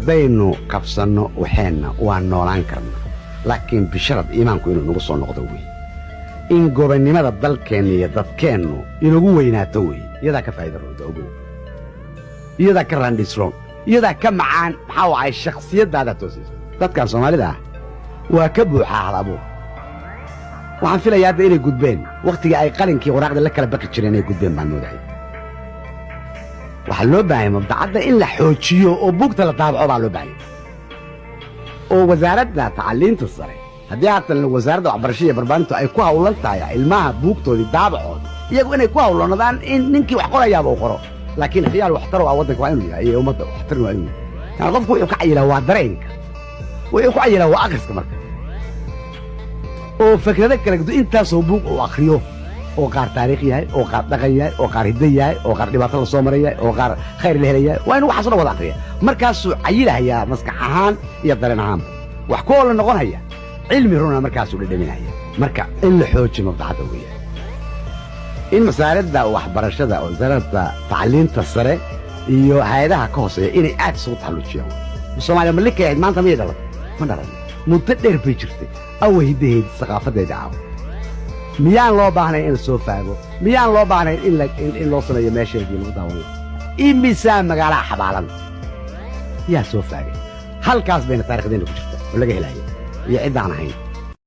haddaynu qabsanno waxeenna waan noolaan karna laakiin bisharad iimaanku inuu nagu soo noqdo wey in gobonnimada dalkeenna iyo dadkeennu inagu weynaato wey iyadaa ka faa'iida roda ogow iyadaa ka raandhisroon iyadaa ka macaan maxaa wacay shakhsiyaddaada toosaysa dadkan soomaalida ah waa ka buuxaa hal abuur waxaan filayaa hadda inay gudbeen wakhtigii ay qalinkii waraaqda la kala baqi jireen inay gudbeen baan moodahay waxaa loo baahanya mabdacadda in la xoojiyo oo buugta la daabaco baa loo baahanya oo wasaaradda tacliinta sare haddii haatan wasaaradda waxbarashada iyo barbaarintu ay ku hawlan tahay ilmaha buugtoodii daabacood iyagu inay ku hawlanadaan in ninkii wax qorayaaba uu qoro laakiin khiyaal waxtar waa waddanka waa inuu yahay iyo ummadda waxtar waa inuu yahay yani qofku wuxuu ka cayilaa waa dareenka wuxuu ku cayilaa waa akhriska marka oo fikrado kala gado intaasoo buug uu akhriyo oo qaar taariikh yahay oo qaar dhaqan yahay oo qaar hiddo yahay oo qaar dhibaato la soo maray yahay oo qaar khayr la helay yahay waa inuu waxaas oo dhan wada akhriya markaasuu cayilahayaa maskax ahaan iyo dareen ahaanba wax ku oola noqonaya cilmi runa markaasuu dhadhaminaya marka in la xoojiyo mabdacadda weeyaan in wasaaradda waxbarashada oo wasaaradda tacliinta sare iyo hay'adaha ka hooseeya inay aad isugu taxalluujiyaan Soomaaliya ma likayd maanta ma dhalan ma dhalan muddo dheer bay jirtay away hiddaheed saqaafadeeda caaw miyaan loo baahnayn in la soo faago miyaan loo baahnayn in loo sameeyo meesheedii lagu daawanayo imisaa magaalaha xabaalan yaa soo faagay halkaas bayna taarikhdeena ku jirta oo laga helaya iyo ciddaan ahayn